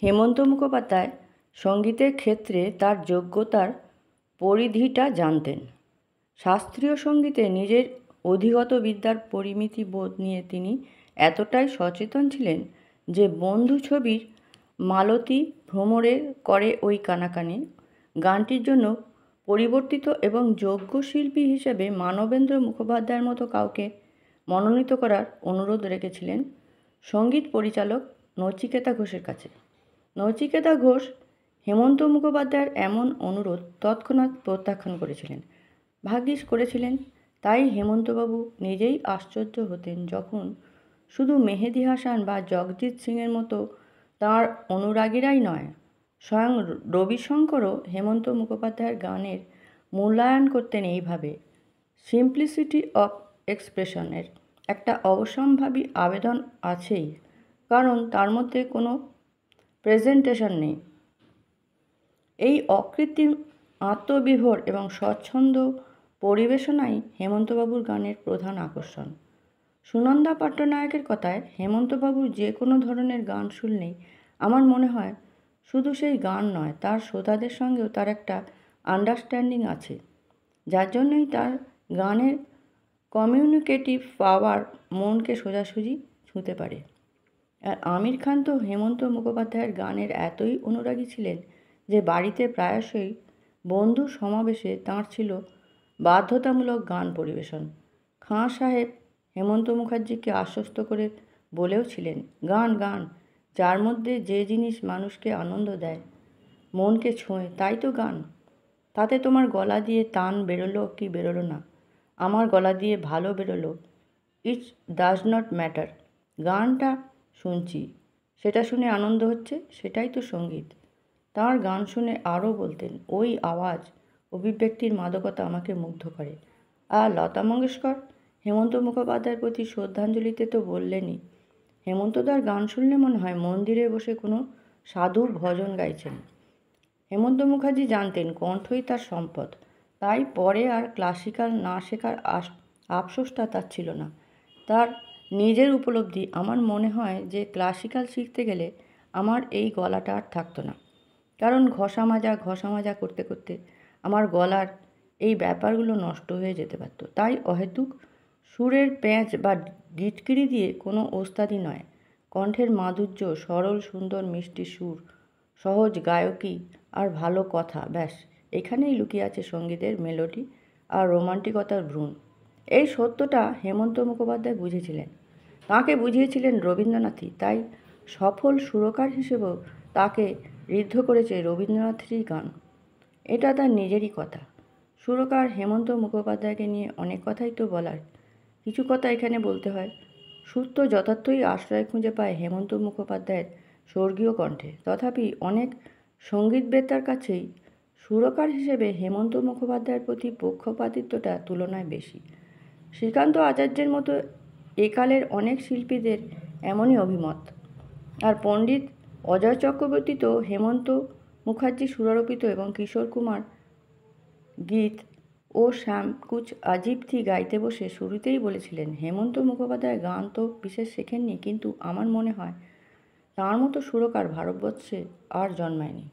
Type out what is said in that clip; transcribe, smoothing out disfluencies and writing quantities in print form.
হেমন্ত মুখোপাধ্যায় সঙ্গীতের ক্ষেত্রে তার যোগ্যতার পরিধিটা জানতেন। শাস্ত্রীয় সঙ্গীতে নিজের অধিগত বিদ্যার পরিমিতি বোধ নিয়ে তিনি এতটাই সচেতন ছিলেন যে বন্ধু ছবির মালতী ভ্রমরে করে ওই কানাকানি গানটির জন্য পরিবর্তিত এবং যোগ্য শিল্পী হিসেবে মানবেন্দ্র মুখোপাধ্যায়ের মতো কাউকে মনোনীত করার অনুরোধ রেখেছিলেন সঙ্গীত পরিচালক নচিকেতা ঘোষের কাছে। নচিকেতা ঘোষ হেমন্ত মুখোপাধ্যায়ের এমন অনুরোধ তৎক্ষণাৎ প্রত্যাখ্যান করেছিলেন। ভাগ্যিস করেছিলেন, তাই হেমন্তবাবু নিজেই আশ্চর্য হতেন যখন শুধু মেহেদী হাসান বা জগজিৎ সিংয়ের মতো তাঁর অনুরাগীরাই নয়, স্বয়ং রবিশঙ্করও হেমন্ত মুখোপাধ্যায়ের গানের মূল্যায়ন করতেন এইভাবে। সিম্পলিসিটি অফ এক্সপ্রেশনের একটা অবশ্যম্ভাবী আবেদন আছেই, কারণ তার মধ্যে কোনো প্রেজেন্টেশন নেই। এই অকৃত্রিম আত্মবিভোর এবং স্বচ্ছন্দ পরিবেশনাই হেমন্তবাবুর গানের প্রধান আকর্ষণ। সুনন্দা পট্টনায়কের কথায়, হেমন্তবাবুর যে কোনো ধরনের গান শুনলেই আমার মনে হয় শুধু সেই গান নয়, তার শ্রোতাদের সঙ্গেও তার একটা আন্ডারস্ট্যান্ডিং আছে, যার জন্যই তার গানের কমিউনিকেটিভ পাওয়ার মনকে সোজাসুজি ছুঁতে পারে। আর আমির খান তো হেমন্ত মুখোপাধ্যায়ের গানের এতই অনুরাগী ছিলেন যে বাড়িতে প্রায়শই বন্ধু সমাবেশে তাঁর ছিল বাধ্যতামূলক গান পরিবেশন। খাঁ সাহেব হেমন্ত মুখার্জিকে আশ্বস্ত করে বলেও ছিলেন, গান গান, যার মধ্যে যে জিনিস মানুষকে আনন্দ দেয়, মনকে ছোঁয়, তাই তো গান। তাতে তোমার গলা দিয়ে টান বেরোলো কি বেরোলো না, আমার গলা দিয়ে ভালো বেরোলো, ইটস ডাজ নট ম্যাটার। গানটা শুনছি, সেটা শুনে আনন্দ হচ্ছে, সেটাই তো সঙ্গীত। তাঁর গান শুনে আরও বলতেন, ওই আওয়াজ, অভিব্যক্তির মাদকতা আমাকে মুগ্ধ করে। আর লতা মঙ্গেশকর হেমন্ত মুখোপাধ্যায়ের প্রতি শ্রদ্ধাঞ্জলিতে তো বললেনই, হেমন্তদার গান শুনলে মনে হয় মন্দিরে বসে কোনো সাধু ভজন গাইছেন। হেমন্ত মুখার্জি জানতেন কণ্ঠই তার সম্পদ, তাই পরে আর ক্লাসিক্যাল না শেখার আফসোসটা তার ছিল না। তার নিজের উপলব্ধি, আমার মনে হয় যে ক্লাসিক্যাল শিখতে গেলে আমার এই গলাটা আর থাকতো না, কারণ ঘষা মাজা করতে করতে আমার গলার এই ব্যাপারগুলো নষ্ট হয়ে যেতে পারত। তাই অহেতুক সুরের প্যাঁচ বা গিটকিরি দিয়ে কোনো ওস্তাদি নয়, কণ্ঠের মাধুর্য, সরল সুন্দর মিষ্টি সুর, সহজ গায়কী আর ভালো কথা, ব্যাস এখানেই লুকিয়ে আছে সঙ্গীতের মেলোডি আর রোমান্টিকতার ভ্রূণ। এই সত্যটা হেমন্ত মুখোপাধ্যায় বুঝেছিলেন, তাঁকে বুঝিয়েছিলেন রবীন্দ্রনাথই, তাই সফল সুরকার হিসেবেও তাকে ঋদ্ধ করেছে রবীন্দ্রনাথেরই গান। এটা তার নিজেরই কথা। সুরকার হেমন্ত মুখোপাধ্যায়কে নিয়ে অনেক কথাই তো বলার, কিছু কথা এখানে বলতে হয়। সুর তো যথার্থই আশ্রয় খুঁজে পায় হেমন্ত মুখোপাধ্যায়ের স্বর্গীয় কণ্ঠে, তথাপি অনেক সঙ্গীতবেত্তার কাছেই সুরকার হিসেবে হেমন্ত মুখোপাধ্যায়ের প্রতি পক্ষপাতিত্বটা তুলনায় বেশি। শ্রীকান্ত আচার্যের মতো একালের অনেক শিল্পীদের এমনই অভিমত। আর পণ্ডিত অজয় চক্রবর্তী তো হেমন্ত মুখার্জি সুরারোপিত এবং কিশোর কুমার গীত ও শ্যাম কুচ আজিব থি গাইতে বসে শুরুতেই বলেছিলেন, হেমন্ত মুখোপাধ্যায় গান তো বিশেষ শেখেননি, কিন্তু আমার মনে হয় তাঁর মতো সুরকার ভারতবর্ষে আর জন্মায়নি।